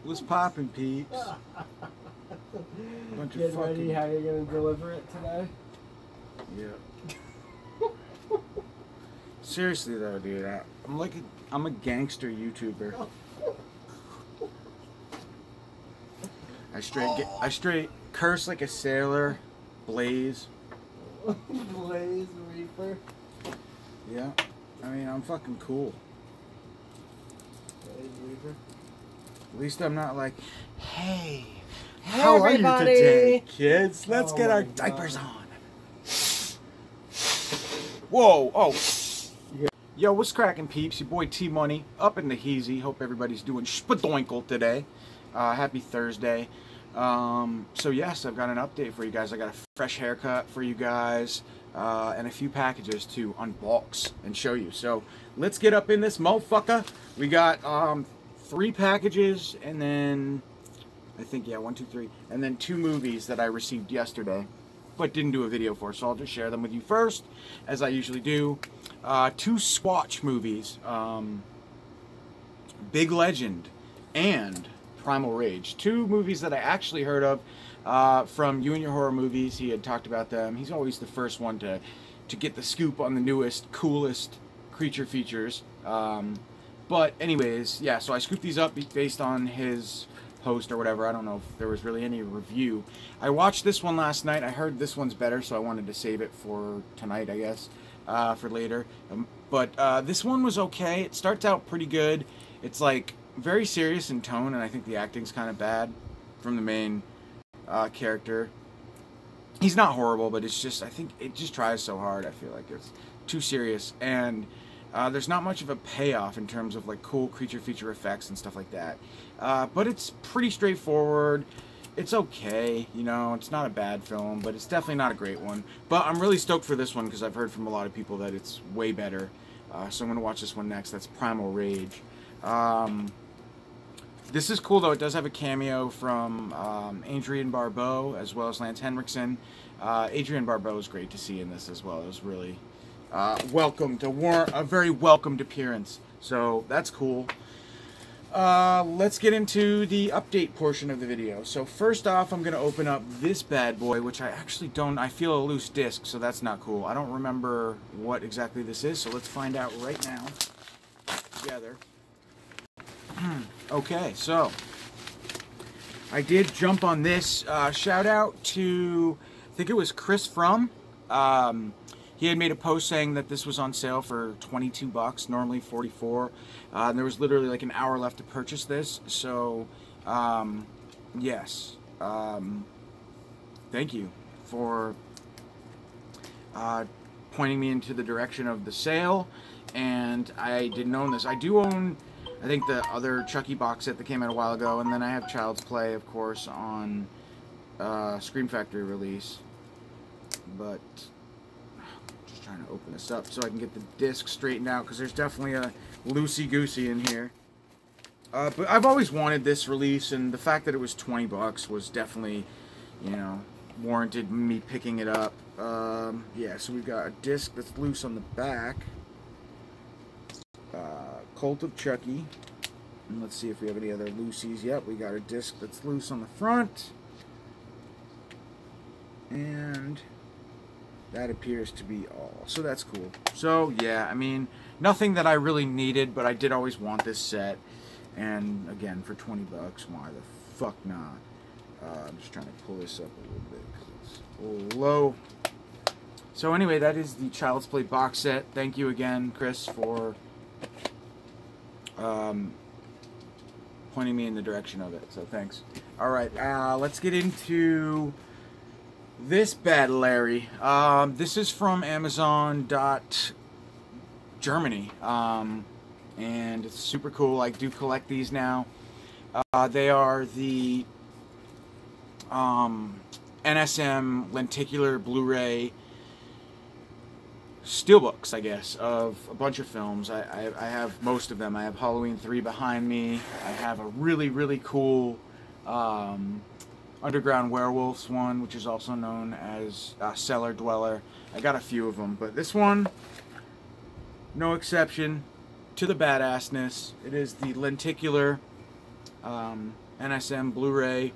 What's poppin', peeps? Get ready how you're gonna deliver it today. Yeah. Seriously though, dude, I'm a gangster YouTuber. I straight curse like a sailor, blaze. Blaze Reaper. Yeah, I mean I'm fucking cool. Blaze Reaper. At least I'm not like, hey, Hey, how are you everybody. today, kids? Let's get our my diapers God. on. Whoa, oh. Yo, what's cracking, peeps? Your boy T-Money, up in the heezy. Hope everybody's doing spadoinkle today. Happy Thursday. So yes, I've got an update for you guys. I got a fresh haircut for you guys, and a few packages to unbox and show you. So let's get up in this motherfucker. We got 3 packages, and then I think, yeah, 1, 2, 3, and then 2 movies that I received yesterday, but didn't do a video for, so I'll just share them with you first, as I usually do. 2 Squatch movies, Big Legend and Primal Rage. 2 movies that I actually heard of from You and Your Horror Movies. He had talked about them. He's always the first one to get the scoop on the newest, coolest creature features. But anyways, yeah, so I scooped these up based on his post or whatever. I don't know if there was really any review. I watched this one last night. I heard this one's better, so I wanted to save it for tonight, I guess, for later. But this one was okay. It starts out pretty good. It's like very serious in tone, and I think the acting's kind of bad from the main character. He's not horrible, but it's just, I think it just tries so hard. I feel like it's too serious, and there's not much of a payoff in terms of like cool creature feature effects and stuff like that. But it's pretty straightforward. It's okay, you know, it's not a bad film, but it's definitely not a great one. But I'm really stoked for this one because I've heard from a lot of people that it's way better. So I'm going to watch this one next. That's Primal Rage. This is cool, though. It does have a cameo from Adrienne Barbeau as well as Lance Henriksen. Adrienne Barbeau is great to see in this as well. It was really a very welcomed appearance. So that's cool. Let's get into the update portion of the video. So first off, I'm going to open up this bad boy, which I actually don't, I feel a loose disc, so that's not cool. I don't remember what exactly this is, so let's find out right now together. Okay, so I did jump on this. Shout out to, I think it was Chris From. He had made a post saying that this was on sale for 22 bucks, normally 44. And there was literally like an hour left to purchase this. So, yes. Thank you for pointing me into the direction of the sale. And I didn't own this. I do own, I think, the other Chucky box set that came out a while ago. And then I have Child's Play, of course, on Scream Factory release. But trying to open this up so I can get the disc straightened out, because there's definitely a loosey-goosey in here. But I've always wanted this release, and the fact that it was 20 bucks was definitely, you know, warranted me picking it up. Yeah, so we've got a disc that's loose on the back. Cult of Chucky. And let's see if we have any other loosies. Yep, we got a disc that's loose on the front. And that appears to be all. So that's cool. So yeah, I mean, nothing that I really needed, but I did always want this set. And again, for 20 bucks, why the fuck not? I'm just trying to pull this up a little bit because it's a little low. So anyway, that is the Child's Play box set. Thank you again, Chris, for pointing me in the direction of it. So thanks. All right, let's get into this bad Larry. This is from Amazon.Germany, and it's super cool. I do collect these now. They are the NSM lenticular Blu-ray steelbooks, I guess, of a bunch of films. I have most of them. I have Halloween 3 behind me. I have a really, really cool Underground Werewolves one, which is also known as Cellar Dweller. I got a few of them, but this one, no exception to the badassness. It is the lenticular NSM Blu-ray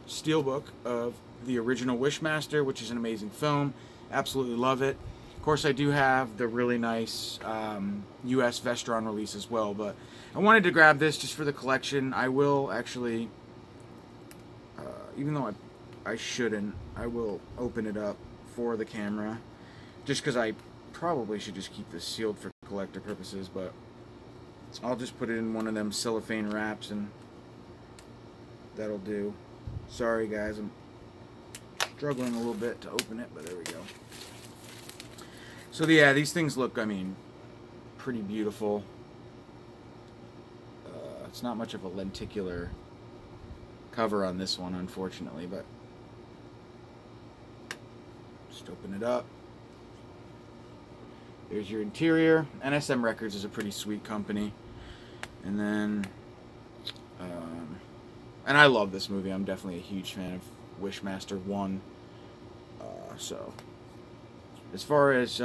Steelbook of the original Wishmaster, which is an amazing film. Absolutely love it. Of course, I do have the really nice US Vestron release as well, but I wanted to grab this just for the collection. I will actually, even though I shouldn't, I will open it up for the camera, just because I probably should just keep this sealed for collector purposes, but I'll just put it in one of them cellophane wraps and that'll do. Sorry guys, I'm struggling a little bit to open it, but there we go. So yeah, these things look, I mean, pretty beautiful. It's not much of a lenticular cover on this one, unfortunately, but just open it up. There's your interior. NSM Records is a pretty sweet company. And then, and I love this movie. I'm definitely a huge fan of Wishmaster 1. So, as far as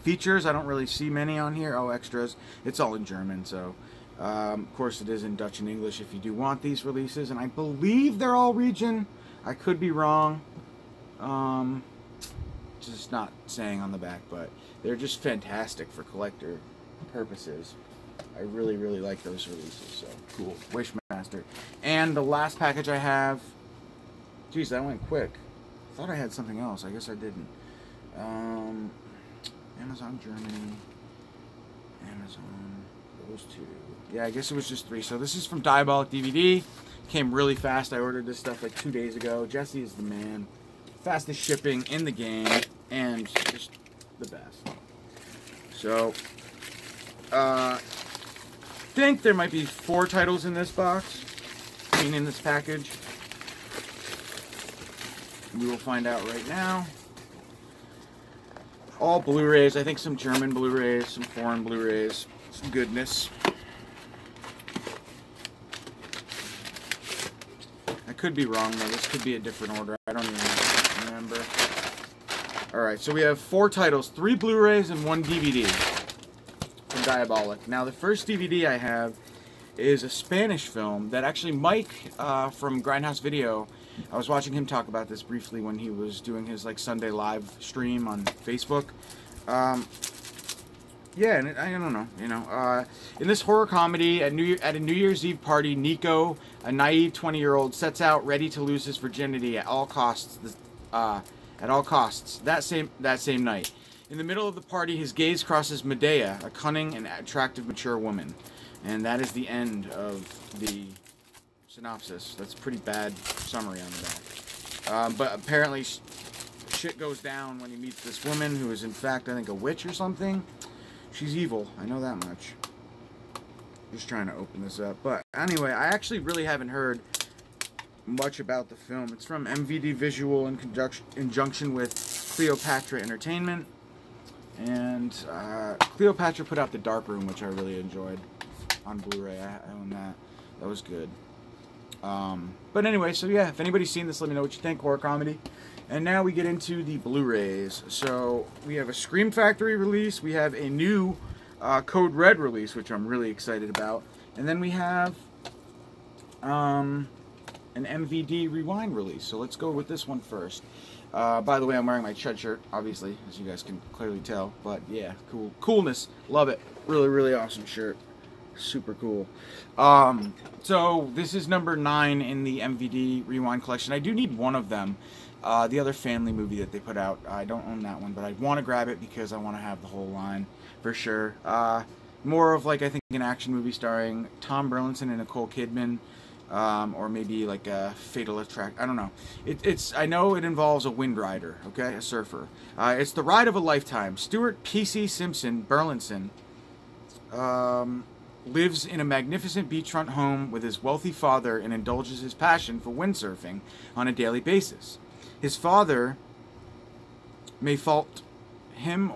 features, I don't really see many on here. Oh, extras. It's all in German, so of course it is in Dutch and English if you do want these releases. And I believe they're all region. I could be wrong. Just not saying on the back, but they're just fantastic for collector purposes. I really, really like those releases, so cool. Wishmaster. And the last package I have, geez, that went quick. I thought I had something else. I guess I didn't. Amazon Germany, Amazon, those two. Yeah, I guess it was just 3. So this is from Diabolic DVD. Came really fast. I ordered this stuff like 2 days ago. Jesse is the man. Fastest shipping in the game, and just the best. So, think there might be 4 titles in this box, in this package. We will find out right now. All Blu-rays. I think some German Blu-rays, some foreign Blu-rays, some goodness. I could be wrong though. This could be a different order. I don't even remember. Alright, so we have 4 titles, 3 Blu-rays and 1 DVD from Diabolic. Now the first DVD I have is a Spanish film that actually Mike from Grindhouse Video, I was watching him talk about this briefly when he was doing his like Sunday live stream on Facebook. Yeah, and I don't know, you know. In this horror comedy, at a New Year's Eve party, Nico, a naive 20-year-old, sets out ready to lose his virginity at all costs. That same night. In the middle of the party, his gaze crosses Medea, a cunning and attractive mature woman, and that is the end of the synopsis. That's a pretty bad summary on the back. But apparently, shit goes down when he meets this woman who is in fact, I think, a witch or something. She's evil, I know that much. Just trying to open this up. But anyway, I actually really haven't heard much about the film. It's from MVD Visual in conjunction with Cleopatra Entertainment. And Cleopatra put out The Dark Room, which I really enjoyed on Blu-ray. I own that. That was good. But anyway, so yeah, if anybody's seen this, let me know what you think. Horror comedy. And now we get into the Blu-rays. So we have a Scream Factory release. We have a new Code Red release, which I'm really excited about. And then we have an MVD Rewind release. So let's go with this one first. By the way, I'm wearing my Chud shirt, obviously, as you guys can clearly tell. But yeah, cool. Coolness. Love it. Really, really awesome shirt. Super cool. So this is number 9 in the MVD Rewind collection. I do need one of them. The other family movie that they put out, I don't own that one, but I want to grab it because I want to have the whole line for sure. More of like, I think, an action movie starring Tom Burlinson and Nicole Kidman, or maybe like a Fatal Attraction. I don't know. I know it involves a wind rider, okay, a surfer. It's the ride of a lifetime. Stuart P.C. Simpson Burlinson lives in a magnificent beachfront home with his wealthy father and indulges his passion for windsurfing on a daily basis. His father may fault him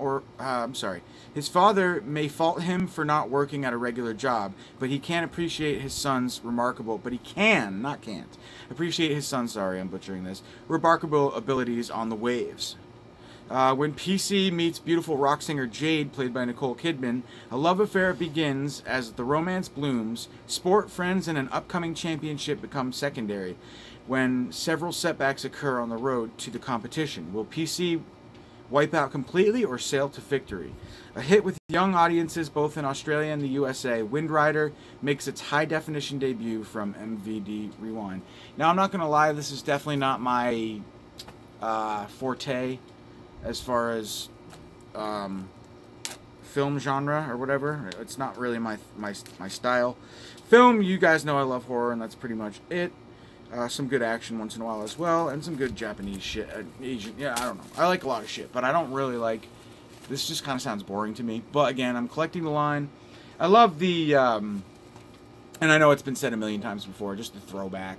His father may fault him for not working at a regular job, but he can appreciate his son's remarkable appreciate his son's, I'm butchering this, remarkable abilities on the waves. When PC meets beautiful rock singer Jade, played by Nicole Kidman, a love affair begins as the romance blooms. Sport, friends, and an upcoming championship become secondary when several setbacks occur on the road to the competition. Will PC wipe out completely or sail to victory? A hit with young audiences both in Australia and the USA, Wind Rider makes its high-definition debut from MVD Rewind. Now, I'm not going to lie, this is definitely not my forte as far as film genre or whatever. It's not really my style. Film, you guys know I love horror, and that's pretty much it. Some good action once in a while as well, and some good Japanese shit. Asian, yeah, I don't know. I like a lot of shit, but I don't really like... This just kind of sounds boring to me. But again, I'm collecting the line. I love the... and I know it's been said a million times before, just the throwback.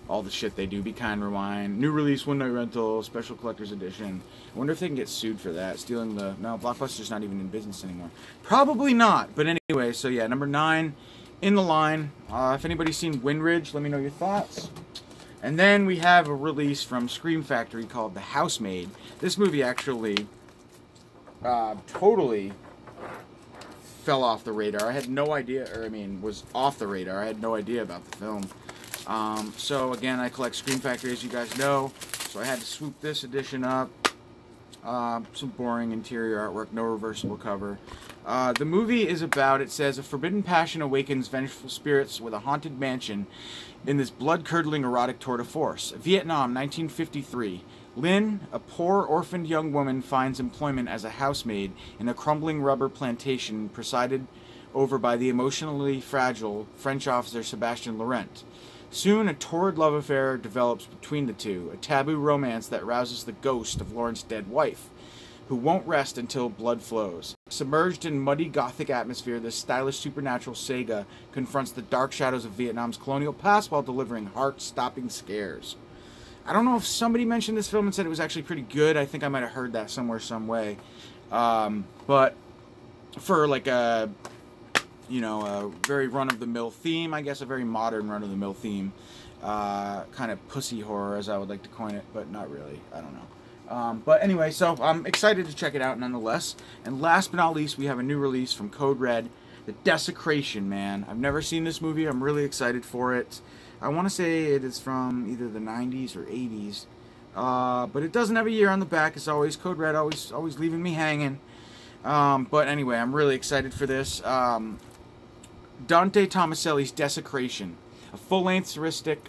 All the shit they do. Be Kind, Rewind. New release, one night rental, special collector's edition. I wonder if they can get sued for that. Stealing the... No, Blockbuster's not even in business anymore. Probably not. But anyway, so yeah, number 9 in the line. If anybody's seen Windridge, let me know your thoughts. And then we have a release from Scream Factory called The Housemaid. This movie actually totally fell off the radar. I had no idea, or I mean, was off the radar. I had no idea about the film. So again, I collect Scream Factory, as you guys know. So I had to swoop this edition up. Some boring interior artwork, no reversible cover. The movie is about, it says, a forbidden passion awakens vengeful spirits with a haunted mansion in this blood-curdling erotic tour de force. Vietnam, 1953. Lynn, a poor, orphaned young woman, finds employment as a housemaid in a crumbling rubber plantation presided over by the emotionally fragile French officer Sebastien Laurent. Soon, a torrid love affair develops between the two, a taboo romance that rouses the ghost of Laurent's dead wife, who won't rest until blood flows. Submerged in muddy Gothic atmosphere, this stylish supernatural saga confronts the dark shadows of Vietnam's colonial past while delivering heart-stopping scares. I don't know if somebody mentioned this film and said it was actually pretty good. I think I might have heard that somewhere, some way. But for like a... you know, a very run-of-the-mill theme, I guess a very modern run-of-the-mill theme, kind of pussy horror, as I would like to coin it, but not really, I don't know. But anyway, so I'm excited to check it out nonetheless. And last but not least, we have a new release from Code Red, The Desecration, man. I've never seen this movie, I'm really excited for it. I want to say it is from either the 90s or 80s, but it doesn't have a year on the back, as always. Code Red always leaving me hanging. But anyway, I'm really excited for this. Dante Tomaselli's Desecration, a full-length sadistic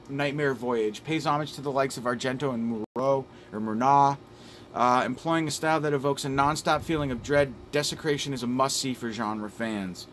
nightmare voyage, pays homage to the likes of Argento and Murnau, employing a style that evokes a non-stop feeling of dread. Desecration is a must-see for genre fans.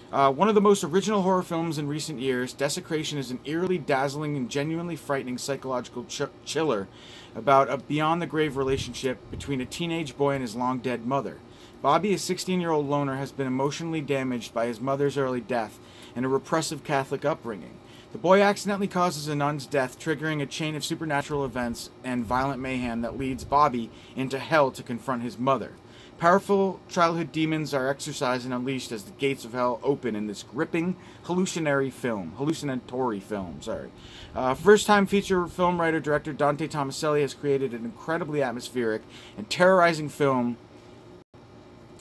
One of the most original horror films in recent years, Desecration is an eerily dazzling and genuinely frightening psychological chiller about a beyond-the-grave relationship between a teenage boy and his long-dead mother. Bobby, a 16-year-old loner, has been emotionally damaged by his mother's early death and a repressive Catholic upbringing. The boy accidentally causes a nun's death, triggering a chain of supernatural events and violent mayhem that leads Bobby into hell to confront his mother. Powerful childhood demons are exorcised and unleashed as the gates of hell open in this gripping hallucinatory film. First-time feature film writer-director Dante Tomaselli has created an incredibly atmospheric and terrorizing film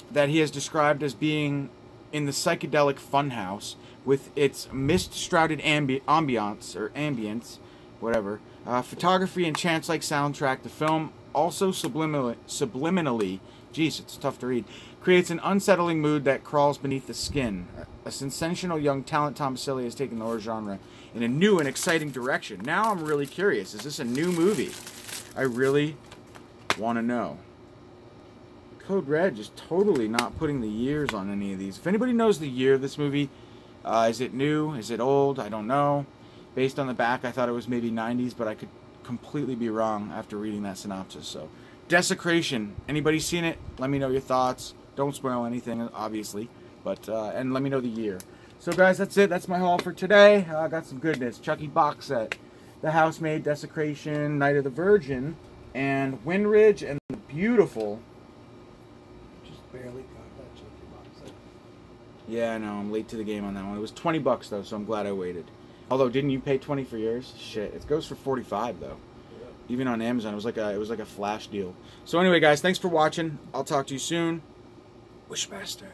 that he has described as being in the psychedelic funhouse with its mist-shrouded ambience, whatever, photography and chance-like soundtrack. The film also subliminally, geez, it's tough to read, creates an unsettling mood that crawls beneath the skin. A sensational young talent, Tomaselli has taken the horror genre in a new and exciting direction. Now I'm really curious. Is this a new movie? I really want to know. Code Red just totally not putting the years on any of these. If anybody knows the year of this movie, is it new? Is it old? I don't know. Based on the back, I thought it was maybe 90s, but I could completely be wrong after reading that synopsis. So, Desecration. Anybody seen it? Let me know your thoughts. Don't spoil anything, obviously, but and let me know the year. So, guys, that's it. That's my haul for today. I got some goodness. Chucky box set, The Housemaid, Desecration, Night of the Virgin, and Windridge, and the beautiful. Barely got that Chucky box set. Yeah, I know. I'm late to the game on that one. It was $20 though, so I'm glad I waited. Although, didn't you pay $20 for yours? Shit, it goes for $45 though. even on Amazon. It was like a flash deal. So anyway, guys, thanks for watching. I'll talk to you soon. Wishmaster.